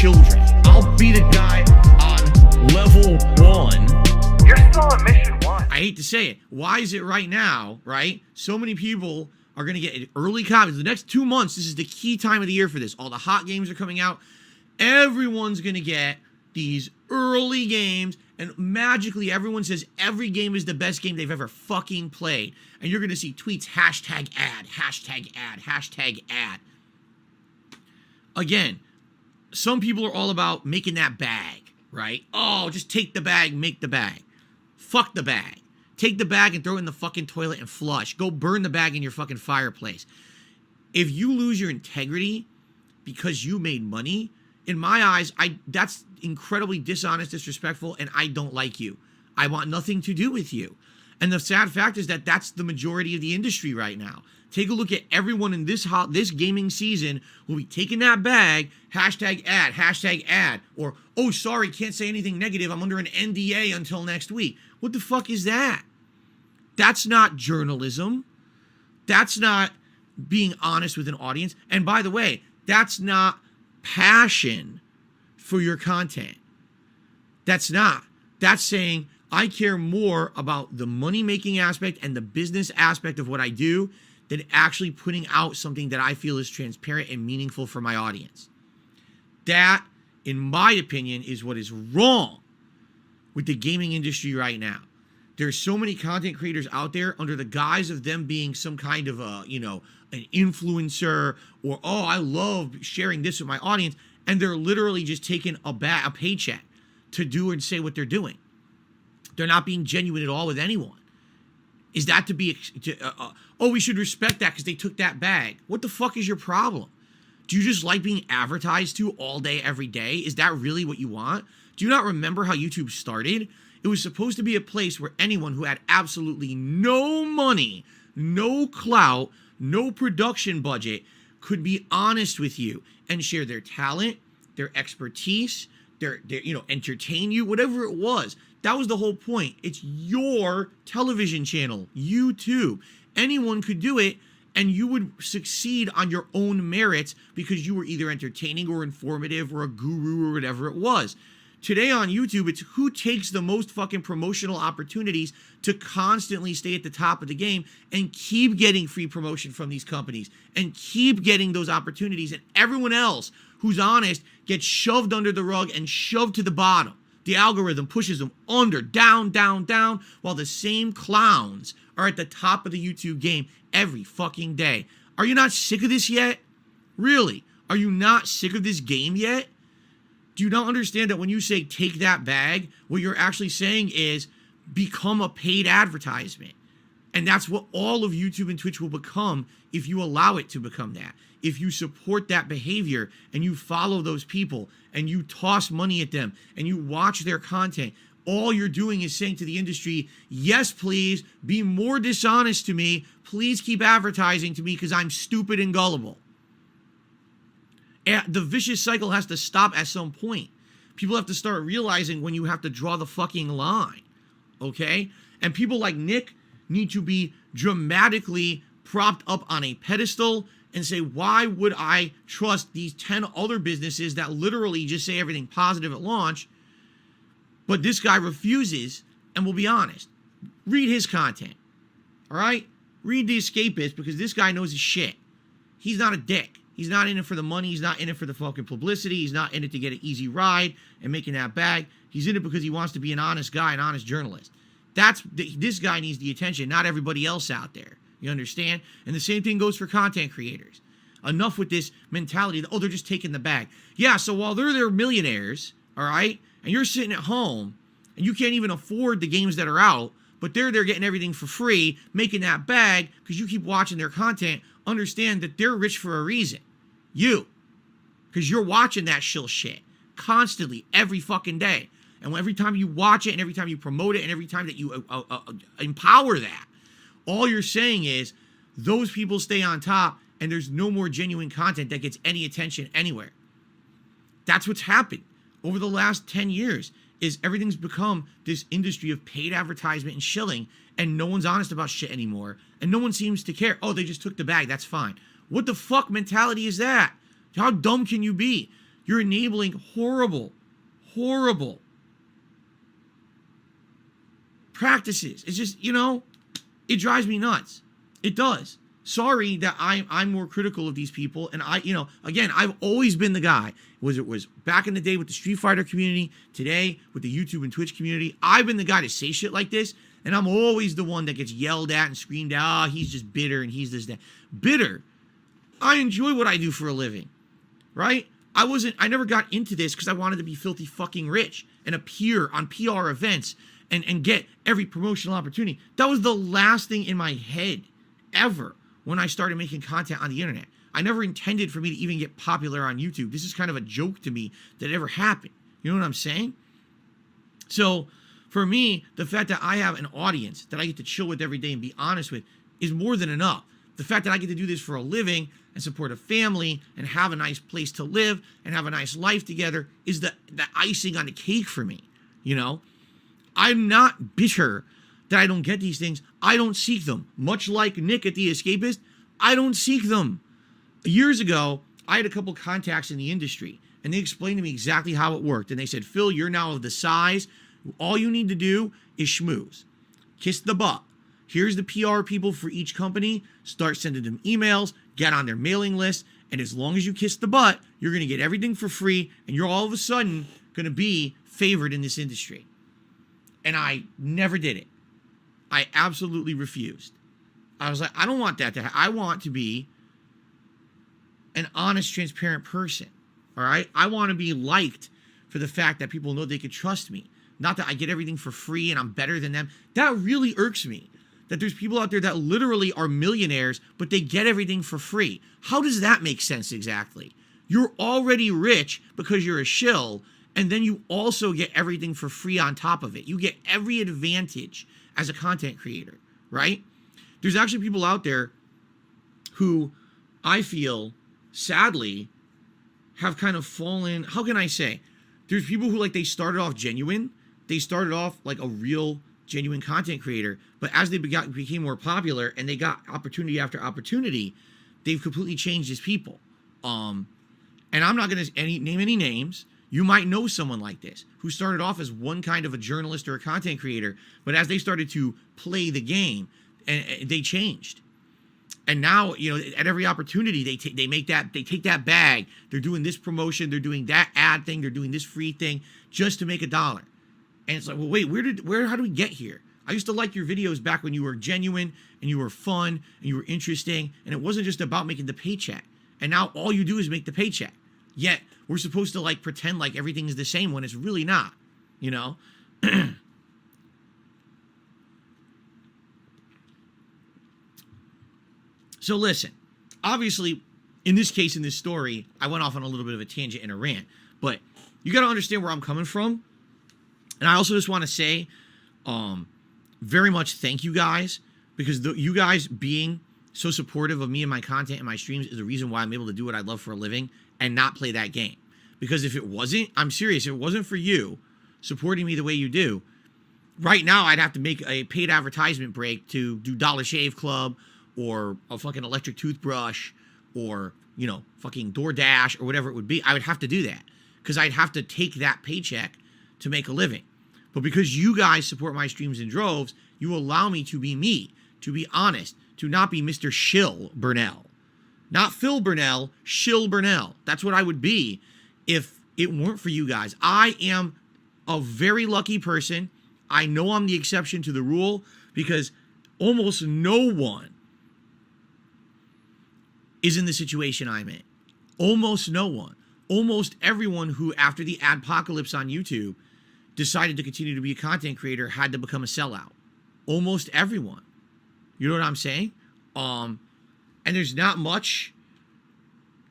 children. I'll be the guy on level 1. You're still on mission 1. I hate to say it. Why is it right now, right? So many people are going to get early copies. The next 2 months, this is the key time of the year for this. All the hot games are coming out. Everyone's going to get these early games, and magically everyone says every game is the best game they've ever fucking played. And you're going to see tweets, hashtag ad, hashtag ad, hashtag ad. Again, some people are all about making that bag, right? Oh, just take the bag, make the bag. Fuck the bag. Take the bag and throw it in the fucking toilet and flush. Go burn the bag in your fucking fireplace. If you lose your integrity because you made money, in my eyes, that's incredibly dishonest, disrespectful, and I don't like you. I want nothing to do with you. And the sad fact is that that's the majority of the industry right now. Take a look at everyone in this gaming season will be taking that bag, hashtag ad, or, oh, sorry, can't say anything negative. I'm under an NDA until next week. What the fuck is that? That's not journalism. That's not being honest with an audience. And by the way, that's not passion for your content. That's not. That's saying, I care more about the money-making aspect and the business aspect of what I do than actually putting out something that I feel is transparent and meaningful for my audience. That, in my opinion, is what is wrong with the gaming industry right now. There's so many content creators out there under the guise of them being some kind of a, an influencer, or, oh, I love sharing this with my audience, and they're literally just taking a paycheck to do and say what they're doing. They're not being genuine at all with anyone. Is that to be, oh, we should respect that because they took that bag. What the fuck is your problem? Do you just like being advertised to all day, every day? Is that really what you want? Do you not remember how YouTube started? It was supposed to be a place where anyone who had absolutely no money, no clout, no production budget could be honest with you and share their talent, their expertise, their entertain you, whatever it was. That was the whole point. It's your television channel, YouTube. Anyone could do it, and you would succeed on your own merits because you were either entertaining or informative or a guru or whatever it was. Today on YouTube, it's who takes the most fucking promotional opportunities to constantly stay at the top of the game and keep getting free promotion from these companies and keep getting those opportunities. And everyone else who's honest gets shoved under the rug and shoved to the bottom. The algorithm pushes them under, down, down, down, while the same clowns are at the top of the YouTube game every fucking day. Are you not sick of this yet? Really? Are you not sick of this game yet? Do you not understand that when you say take that bag, what you're actually saying is become a paid advertisement? And that's what all of YouTube and Twitch will become if you allow it to become that. If you support that behavior and you follow those people and you toss money at them and you watch their content, all you're doing is saying to the industry, yes, please, be more dishonest to me. Please keep advertising to me because I'm stupid and gullible. And the vicious cycle has to stop at some point. People have to start realizing when you have to draw the fucking line, okay? And people like Nick need to be dramatically propped up on a pedestal and say, why would I trust these 10 other businesses that literally just say everything positive at launch, but this guy refuses? And we'll be honest, read his content, all right? Read The Escapist, because this guy knows his shit. He's not a dick. He's not in it for the money. He's not in it for the fucking publicity. He's not in it to get an easy ride and making that bag. He's in it because he wants to be an honest guy, an honest journalist. This guy needs the attention, not everybody else out there. You understand? And the same thing goes for content creators. Enough with this mentality that, oh, they're just taking the bag. Yeah, so while they're millionaires, all right, and you're sitting at home and you can't even afford the games that are out, but they're getting everything for free, making that bag because you keep watching their content, understand that they're rich for a reason. You. Because you're watching that shill shit constantly, every fucking day. And every time you watch it and every time you promote it and every time that you empower that, all you're saying is those people stay on top and there's no more genuine content that gets any attention anywhere. That's what's happened over the last 10 years is everything's become this industry of paid advertisement and shilling, and no one's honest about shit anymore. And no one seems to care. Oh, they just took the bag. That's fine. What the fuck mentality is that? How dumb can you be? You're enabling horrible, horrible practices. It's just, it drives me nuts. It does. Sorry that I'm more critical of these people. And again, I've always been the guy. It was back in the day with the Street Fighter community, today with the YouTube and Twitch community. I've been the guy to say shit like this, and I'm always the one that gets yelled at and screamed at. Oh, he's just bitter and he's this, that. Bitter. I enjoy what I do for a living, right? I never got into this because I wanted to be filthy fucking rich and appear on PR events and get every promotional opportunity. That was the last thing in my head ever when I started making content on the internet. I never intended for me to even get popular on YouTube. This is kind of a joke to me that it ever happened. You know what I'm saying? So for me, the fact that I have an audience that I get to chill with every day and be honest with is more than enough. The fact that I get to do this for a living and support a family and have a nice place to live and have a nice life together is the icing on the cake for me. I'm not bitter that I don't get these things. I don't seek them. Much like Nick at The Escapist, I don't seek them. Years ago, I had a couple contacts in the industry, and they explained to me exactly how it worked. And they said, Phil, you're now of the size. All you need to do is schmooze. Kiss the butt. Here's the PR people for each company. Start sending them emails. Get on their mailing list. And as long as you kiss the butt, you're going to get everything for free. And you're all of a sudden going to be favored in this industry. And I never did it. I absolutely refused. I was like, I don't want that to happen. I want to be an honest, transparent person. All right? I want to be liked for the fact that people know they could trust me. Not that I get everything for free and I'm better than them. That really irks me. That there's people out there that literally are millionaires, but they get everything for free. How does that make sense exactly? You're already rich because you're a shill, and then you also get everything for free on top of it. You get every advantage as a content creator, right? There's actually people out there who I feel, sadly, have kind of fallen. How can I say? There's people who, like, they started off genuine. They started off like a real, genuine content creator. But as they became more popular and they got opportunity after opportunity, they've completely changed as people. And I'm not going to name any names. You might know someone like this who started off as one kind of a journalist or a content creator, but as they started to play the game, and they changed. And now, at every opportunity, they take that bag. They're doing this promotion, they're doing that ad thing, they're doing this free thing just to make $1. And it's like, well, wait, how do we get here? I used to like your videos back when you were genuine and you were fun and you were interesting, and it wasn't just about making the paycheck. And now all you do is make the paycheck. Yet we're supposed to pretend like everything is the same when it's really not, So listen, obviously, in this case, in this story, I went off on a little bit of a tangent and a rant, but you got to understand where I'm coming from. And I also just want to say, very much thank you guys, because you guys being so supportive of me and my content and my streams is the reason why I'm able to do what I love for a living and not play that game. Because if it wasn't, I'm serious, if it wasn't for you supporting me the way you do, right now I'd have to make a paid advertisement break to do Dollar Shave Club or a fucking electric toothbrush or, fucking DoorDash or whatever it would be. I would have to do that because I'd have to take that paycheck to make a living. But because you guys support my streams in droves, you allow me, to be honest, to not be Mr. Shill Burnell. Not Phil Burnell, Shill Burnell. That's what I would be if it weren't for you guys. I am a very lucky person. I know I'm the exception to the rule because almost no one is in the situation I'm in. Almost no one. Almost everyone who, after the adpocalypse on YouTube, decided to continue to be a content creator had to become a sellout. Almost everyone. You know what I'm saying? And there's not much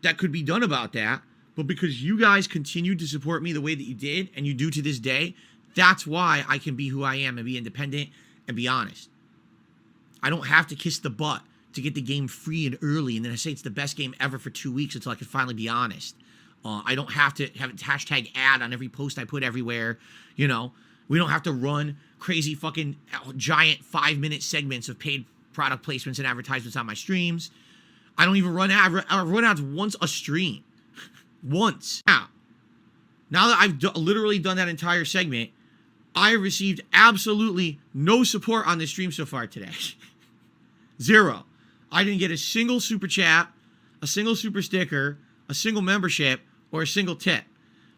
that could be done about that. But because you guys continued to support me the way that you did, and you do to this day, that's why I can be who I am and be independent and be honest. I don't have to kiss the butt to get the game free and early, and then I say it's the best game ever for 2 weeks until I can finally be honest. I don't have to have a hashtag ad on every post I put everywhere. We don't have to run crazy fucking giant 5-minute segments of paid product placements and advertisements on my streams. I don't even run ads once a stream. Once. Now, Now that I've literally done that entire segment, I have received absolutely no support on this stream so far today. Zero. I didn't get a single super chat, a single super sticker, a single membership, or a single tip.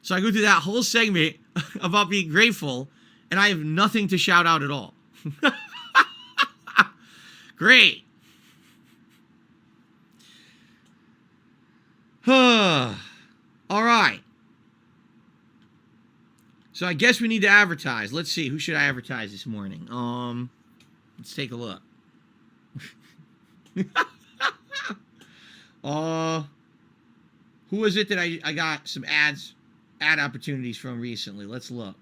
So I go through that whole segment about being grateful, and I have nothing to shout out at all. Great. All right. So I guess we need to advertise. Let's see. Who should I advertise this morning? Let's take a look. Who is it that I got some ad opportunities from recently? Let's look.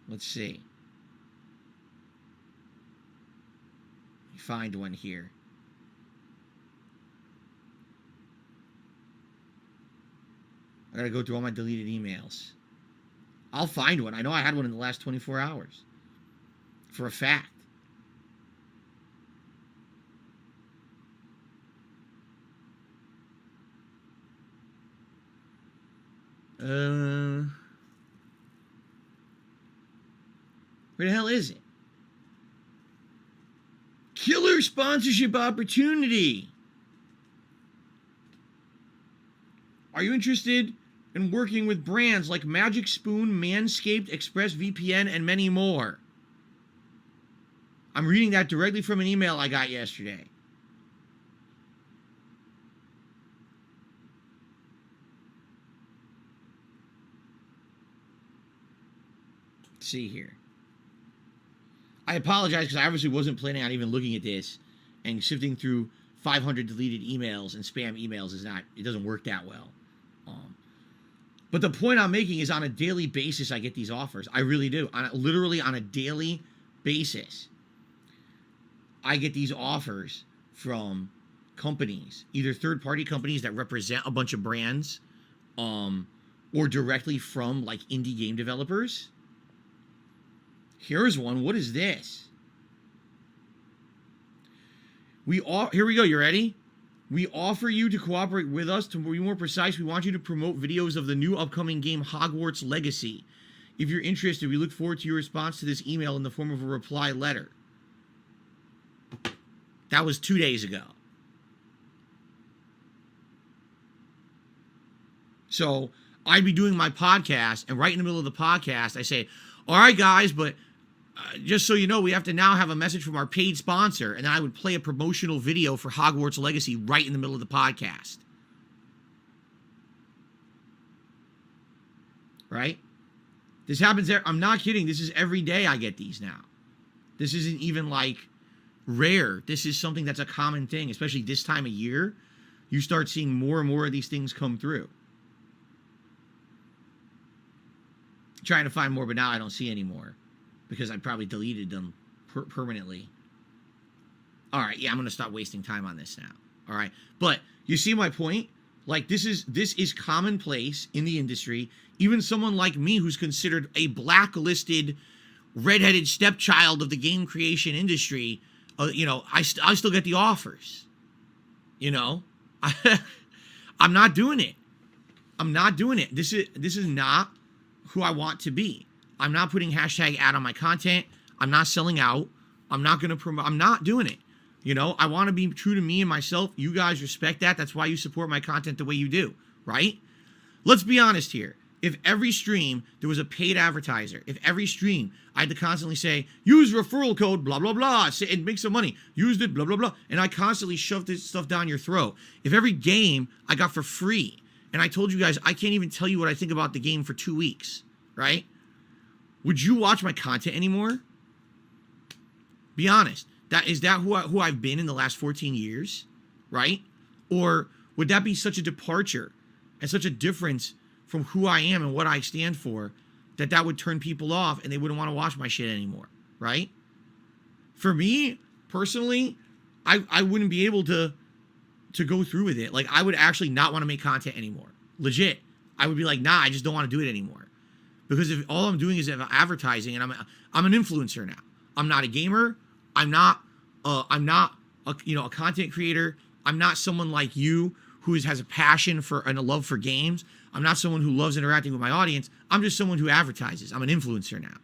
Let's see. Let me find one here. I gotta go through all my deleted emails. I'll find one. I know I had one in the last 24 hours. For a fact. Where the hell is it? Killer sponsorship opportunity. Are you interested in working with brands like Magic Spoon, Manscaped, ExpressVPN, and many more? I'm reading that directly from an email I got yesterday. Let's see here. I apologize because I obviously wasn't planning on even looking at this, and sifting through 500 deleted emails and spam emails it doesn't work that well. But the point I'm making is on a daily basis, I get these offers. I really do. Literally on a daily basis, I get these offers from companies, either third-party companies that represent a bunch of brands, or directly from like indie game developers. Here's one. What is this? Here we go. You ready? We offer you to cooperate with us. To be more precise, we want you to promote videos of the new upcoming game Hogwarts Legacy. If you're interested, we look forward to your response to this email in the form of a reply letter. That was 2 days ago. So I'd be doing my podcast, and right in the middle of the podcast, I say, all right, guys, but just so you know, we have to now have a message from our paid sponsor. And then I would play a promotional video for Hogwarts Legacy right in the middle of the podcast. Right? This happens there. I'm not kidding. This is every day I get these now. This isn't even like rare. This is something that's a common thing, especially this time of year. You start seeing more and more of these things come through. Trying to find more, but now I don't see any more because I probably deleted them permanently. All right, yeah, I'm going to stop wasting time on this now. All right, but you see my point? Like, this is commonplace in the industry. Even someone like me who's considered a blacklisted, redheaded stepchild of the game creation industry, you know, I still get the offers. You know, I'm not doing it. I'm not doing it. This is not who I want to be. I'm not putting hashtag ad on my content. I'm not selling out. I'm not going to promote. I'm not doing it. You know, I want to be true to me and myself. You guys respect that. That's why you support my content the way you do, right? Let's be honest here. If every stream there was a paid advertiser, if every stream I had to constantly say, use referral code, blah, blah, blah, say, and make some money, use it, blah, blah, blah, and I constantly shove this stuff down your throat. If every game I got for free, and I told you guys, I can't even tell you what I think about the game for 2 weeks, right? Would you watch my content anymore? Be honest. Is that who I've been in the last 14 years, right? Or would that be such a departure and such a difference from who I am and what I stand for that would turn people off and they wouldn't want to watch my shit anymore, right? For me, personally, I wouldn't be able to go through with it. Like, I would actually not want to make content anymore. Legit. I would be like, nah, I just don't want to do it anymore. Because if all I'm doing is advertising, and I'm an influencer now. I'm not a gamer. I'm not a content creator. I'm not someone like you has a passion for and a love for games. I'm not someone who loves interacting with my audience. I'm just someone who advertises. I'm an influencer now.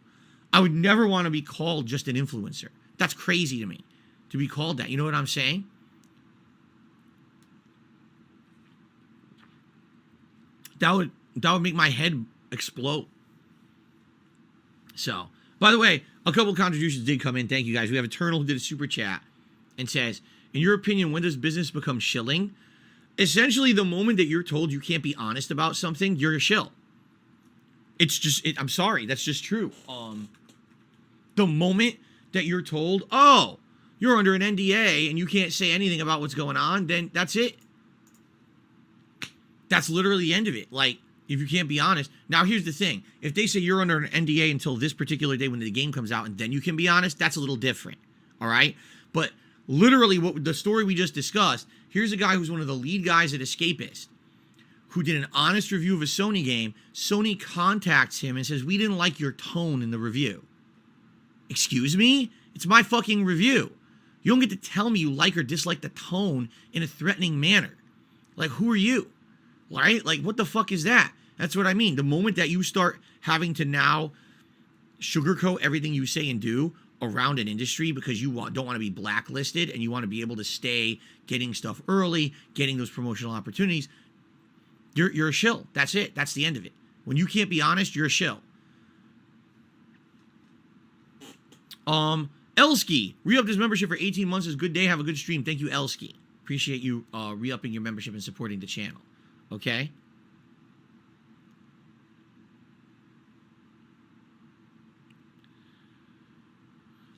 I would never want to be called just an influencer. That's crazy to me, to be called that. You know what I'm saying? That would make my head explode. So, by the way, a couple of contributions did come in. Thank you guys. We have Eternal who did a super chat and says, in your opinion, when does business become shilling? Essentially, the moment that you're told you can't be honest about something, you're a shill. It's just, I'm sorry, that's just true. The moment that you're told, oh, you're under an NDA and you can't say anything about what's going on, then that's it. That's literally the end of it. Like, if you can't be honest. Now, here's the thing. If they say you're under an NDA until this particular day when the game comes out and then you can be honest, that's a little different. All right? But literally, what the story we just discussed, here's a guy who's one of the lead guys at Escapist who did an honest review of a Sony game. Sony contacts him and says, we didn't like your tone in the review. Excuse me? It's my fucking review. You don't get to tell me you like or dislike the tone in a threatening manner. Like, who are you? Right? Like, what the fuck is that? That's what I mean. The moment that you start having to now sugarcoat everything you say and do around an industry because you don't want to be blacklisted and you want to be able to stay getting stuff early, getting those promotional opportunities, you're a shill. That's it. That's the end of it. When you can't be honest, you're a shill. Elsky, re-upped his membership for 18 months. Is good day. Have a good stream. Thank you, Elsky. Appreciate you re-upping your membership and supporting the channel. Okay?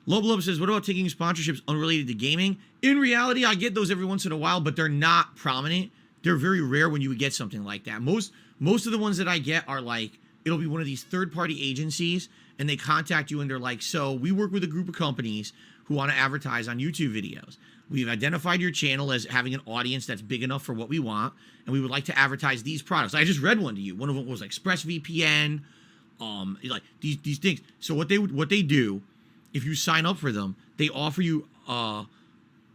Lub says, what about taking sponsorships unrelated to gaming? In reality, I get those every once in a while, but they're not prominent. They're very rare when you would get something like that. Most of the ones that I get are like, it'll be one of these third-party agencies, and they contact you and they're like, so we work with a group of companies who want to advertise on YouTube videos. We've identified your channel as having an audience that's big enough for what we want, and we would like to advertise these products. I just read one to you. One of them was like ExpressVPN, like these things. So what they do, if you sign up for them, they offer you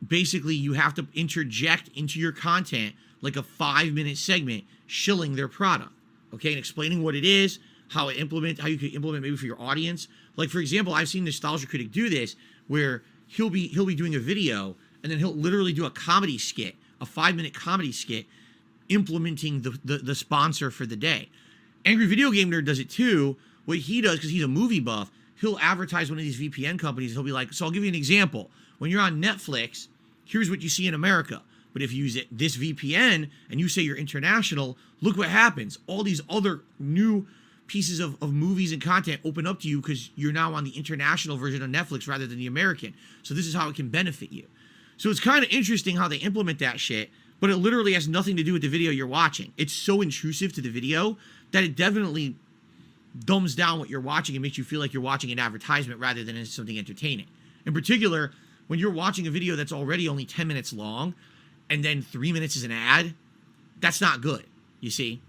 basically you have to interject into your content like a 5-minute segment shilling their product, okay, and explaining what it is, how you can implement maybe for your audience. Like, for example, I've seen Nostalgia Critic do this where he'll be doing a video and then he'll literally do a comedy skit, a 5-minute comedy skit implementing the sponsor for the day. Angry Video Game Nerd does it too. What he does, because he's a movie buff, he'll advertise one of these VPN companies. He'll be like, so I'll give you an example. When you're on Netflix, here's what you see in America. But if you use this VPN and you say you're international, look what happens. All these other new pieces of movies and content open up to you because you're now on the international version of Netflix rather than the American. So this is how it can benefit you. So it's kind of interesting how they implement that shit, but it literally has nothing to do with the video you're watching. It's so intrusive to the video that it definitely dumbs down what you're watching and makes you feel like you're watching an advertisement rather than something entertaining. In particular, when you're watching a video that's already only 10 minutes long and then 3 minutes is an ad, that's not good, you see?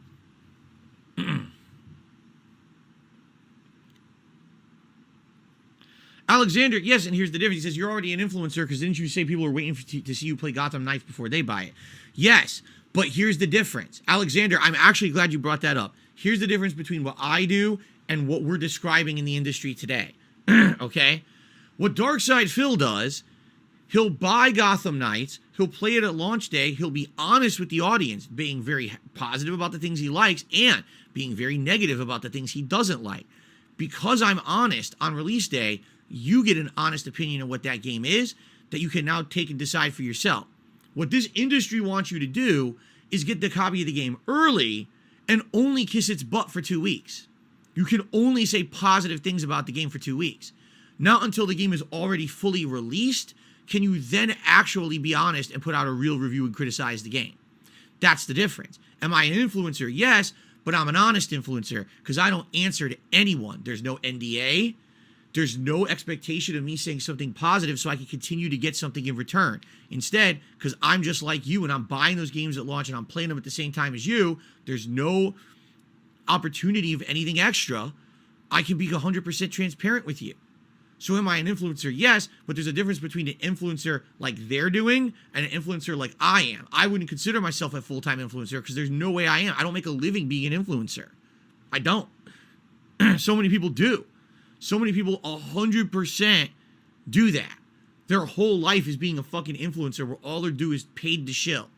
Alexander, yes, and here's the difference. He says, you're already an influencer because didn't you say people are waiting to see you play Gotham Knights before they buy it? Yes, but here's the difference. Alexander, I'm actually glad you brought that up. Here's the difference between what I do and what we're describing in the industry today. Okay? What Darkside Phil does, he'll buy Gotham Knights, he'll play it at launch day, he'll be honest with the audience, being very positive about the things he likes and being very negative about the things he doesn't like. Because I'm honest on release day, you get an honest opinion of what that game is that you can now take and decide for yourself. What this industry wants you to do is get the copy of the game early and only kiss its butt for 2 weeks. You can only say positive things about the game for 2 weeks. Not until the game is already fully released can you then actually be honest and put out a real review and criticize the game. That's the difference. Am I an influencer? Yes, but I'm an honest influencer because I don't answer to anyone. There's no NDA. There's no expectation of me saying something positive so I can continue to get something in return. Instead, because I'm just like you and I'm buying those games at launch and I'm playing them at the same time as you, there's no opportunity of anything extra. I can be 100% transparent with you. So am I an influencer? Yes, but there's a difference between an influencer like they're doing and an influencer like I am. I wouldn't consider myself a full-time influencer because there's no way I am. I don't make a living being an influencer. I don't. So many people do. So many people 100% do that. Their whole life is being a fucking influencer where all they do is paid to shill.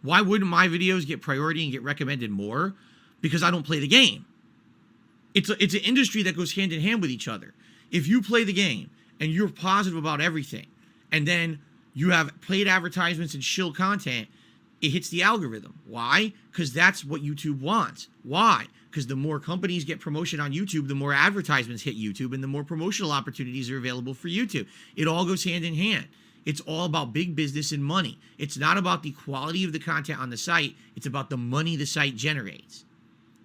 Why wouldn't my videos get priority and get recommended more? Because I don't play the game. It's an industry that goes hand in hand with each other. If you play the game and you're positive about everything, and then you have paid advertisements and shill content, it hits the algorithm. Why? Because that's what YouTube wants. Why? Because the more companies get promotion on YouTube, the more advertisements hit YouTube, and the more promotional opportunities are available for YouTube. It all goes hand in hand. It's all about big business and money. It's not about the quality of the content on the site. It's about the money the site generates.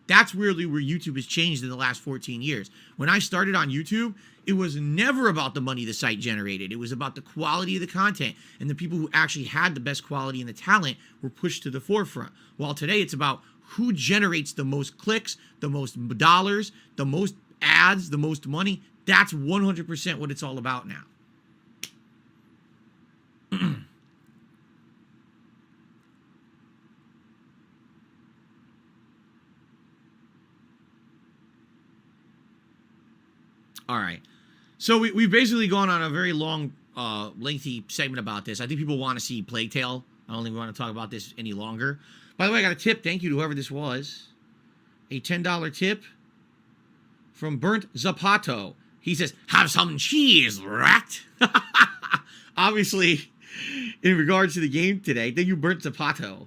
That's really where YouTube has changed in the last 14 years. When I started on YouTube, it was never about the money the site generated. It was about the quality of the content, and the people who actually had the best quality and the talent were pushed to the forefront. While today it's about who generates the most clicks, the most dollars, the most ads, the most money. That's 100% what it's all about now. All right. So we've basically gone on a very long, lengthy segment about this. I think people want to see Plague Tale. I don't think we want to talk about this any longer. By the way, I got a tip. Thank you to whoever this was. A $10 tip from Burnt Zapato. He says, have some cheese, rat. Obviously, in regards to the game today, thank you, Burnt Zapato.